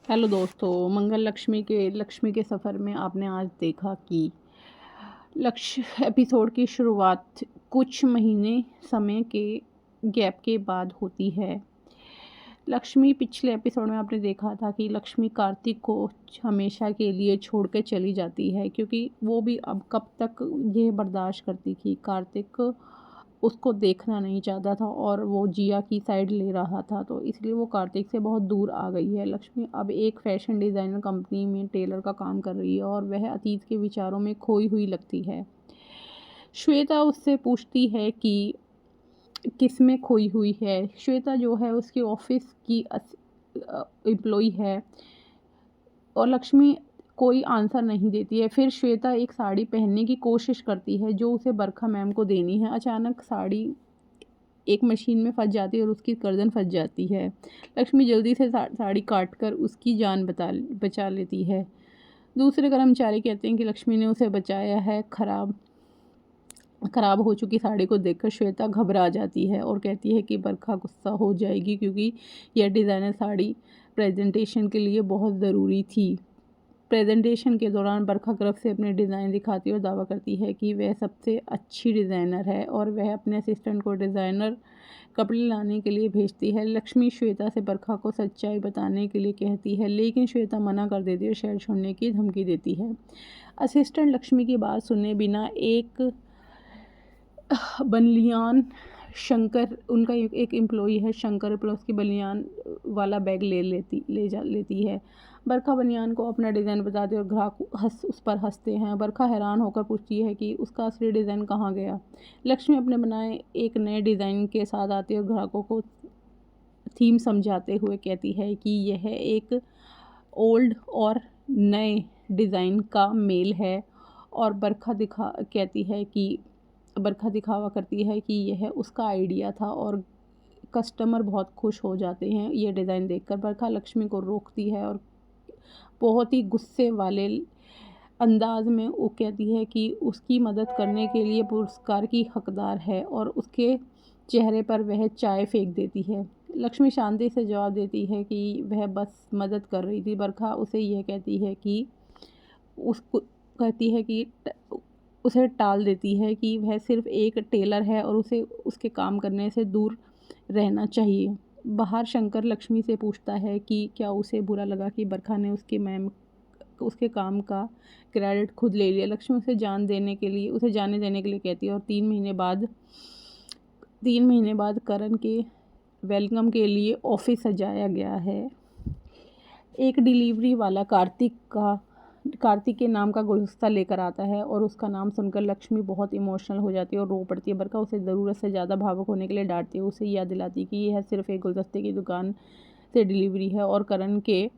Hello दोस्तों, मंगल लक्ष्मी के सफ़र में आपने आज देखा कि लक्ष्य एपिसोड की शुरुआत कुछ महीने समय के गैप के बाद होती है। लक्ष्मी पिछले एपिसोड में आपने देखा था कि लक्ष्मी कार्तिक को हमेशा के लिए छोड़ के चली जाती है, क्योंकि वो भी अब कब तक ये बर्दाश्त करती थी। कार्तिक उसको देखना नहीं चाहता था और वो जिया की साइड ले रहा था, तो इसलिए वो कार्तिक से बहुत दूर आ गई है। लक्ष्मी अब एक फैशन डिज़ाइनर कंपनी में टेलर का काम कर रही है और वह अतीत के विचारों में खोई हुई लगती है। श्वेता उससे पूछती है कि किस में खोई हुई है। श्वेता जो है उसके ऑफिस की एम्प्लॉय है और लक्ष्मी कोई आंसर नहीं देती है। फिर श्वेता एक साड़ी पहनने की कोशिश करती है जो उसे बरखा मैम को देनी है। अचानक साड़ी एक मशीन में फंस जाती है और उसकी गर्दन फंस जाती है। लक्ष्मी जल्दी से साड़ी काट कर उसकी जान बचा लेती है। दूसरे कर्मचारी कहते हैं कि लक्ष्मी ने उसे बचाया है। खराब हो चुकी साड़ी को देखकर श्वेता घबरा जाती है और कहती है कि बरखा गुस्सा हो जाएगी, क्योंकि यह डिज़ाइनर साड़ी प्रेजेंटेशन के लिए बहुत ज़रूरी थी। प्रेजेंटेशन के दौरान बरखा गर्व से अपने डिज़ाइन दिखाती है और दावा करती है कि वह सबसे अच्छी डिज़ाइनर है और वह अपने असिस्टेंट को डिज़ाइनर कपड़े लाने के लिए भेजती है। लक्ष्मी श्वेता से बरखा को सच्चाई बताने के लिए कहती है, लेकिन श्वेता मना कर देती है और शहर छोड़ने की धमकी देती है। असिस्टेंट लक्ष्मी की बात सुने बिना एक बनियान शंकर, उनका एक एम्प्लॉई है शंकर, प्लस की बनियान वाला बैग लेती है। बरखा बनियान को अपना डिज़ाइन बताते और ग्राहक उस पर हंसते हैं। बरखा हैरान होकर पूछती है कि उसका असली डिज़ाइन कहाँ गया। लक्ष्मी अपने बनाए एक नए डिज़ाइन के साथ आती है और ग्राहकों को थीम समझाते हुए कहती है कि यह एक ओल्ड और नए डिज़ाइन का मेल है। और बरखा दिखावा करती है कि यह उसका आइडिया था और कस्टमर बहुत खुश हो जाते हैं ये डिज़ाइन देखकर। बरखा लक्ष्मी को रोकती है और बहुत ही गुस्से वाले अंदाज में वो कहती है कि उसकी मदद करने के लिए पुरस्कार की हकदार है और उसके चेहरे पर वह चाय फेंक देती है। लक्ष्मी शांति से जवाब देती है कि वह बस मदद कर रही थी। बरखा उसे यह कहती है कि उसे टाल देती है कि वह सिर्फ एक टेलर है और उसे उसके काम करने से दूर रहना चाहिए। बाहर शंकर लक्ष्मी से पूछता है कि क्या उसे बुरा लगा कि बरखा ने उसके काम का क्रेडिट खुद ले लिया। लक्ष्मी उसे जाने देने के लिए कहती है और 3 महीने बाद करण के वेलकम के लिए ऑफिस सजाया गया है। एक डिलीवरी वाला कार्तिक के नाम का गुलदस्ता लेकर आता है और उसका नाम सुनकर लक्ष्मी बहुत इमोशनल हो जाती है और रो पड़ती है। बरखा उसे ज़रूरत से ज़्यादा भावुक होने के लिए डांटती है, उसे याद दिलाती है कि यह सिर्फ एक गुलदस्ते की दुकान से डिलीवरी है और करण के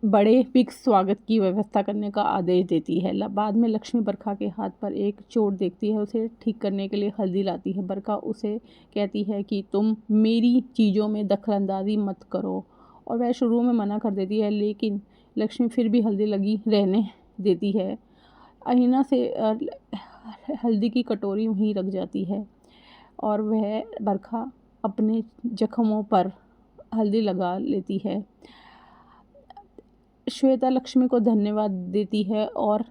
बड़े बिग स्वागत की व्यवस्था करने का आदेश देती है। बाद में लक्ष्मी बरखा के हाथ पर एक चोट देखती है, उसे ठीक करने के लिए हल्दी लाती है। बरखा उसे कहती है कि तुम मेरी चीज़ों में दखलंदाजी मत करो और वह शुरू में मना कर देती है, लेकिन लक्ष्मी फिर भी हल्दी लगी रहने देती है। अहिना से हल्दी की कटोरी वहीं रख जाती है और वह बरखा अपने जख्मों पर हल्दी लगा लेती है। श्वेता लक्ष्मी को धन्यवाद देती है और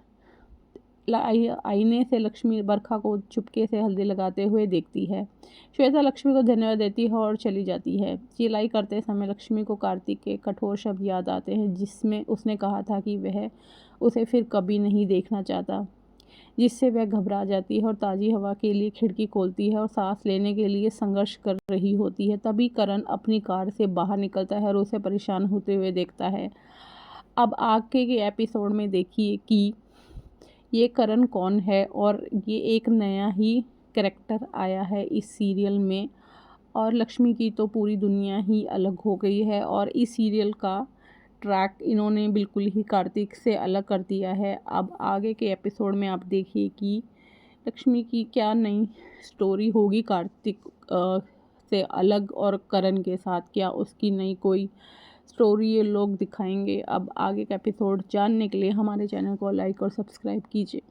आईने से लक्ष्मी बरखा को चुपके से हल्दी लगाते हुए देखती है। श्वेता लक्ष्मी को धन्यवाद देती है और चली जाती है। सिलाई करते समय लक्ष्मी को कार्तिक के कठोर शब्द याद आते हैं, जिसमें उसने कहा था कि वह उसे फिर कभी नहीं देखना चाहता, जिससे वह घबरा जाती है और ताज़ी हवा के लिए खिड़की खोलती है और सांस लेने के लिए संघर्ष कर रही होती है। तभी करण अपनी कार से बाहर निकलता है और उसे परेशान होते हुए देखता है। अब आगे के एपिसोड में देखिए कि ये करण कौन है और ये एक नया ही कैरेक्टर आया है इस सीरियल में और लक्ष्मी की तो पूरी दुनिया ही अलग हो गई है और इस सीरियल का ट्रैक इन्होंने बिल्कुल ही कार्तिक से अलग कर दिया है। अब आगे के एपिसोड में आप देखिए कि लक्ष्मी की क्या नई स्टोरी होगी कार्तिक से अलग और करण के साथ, क्या उसकी नई कोई स्टोरी ये लोग दिखाएंगे। अब आगे का एपिसोड जानने के लिए हमारे चैनल को लाइक और सब्सक्राइब कीजिए।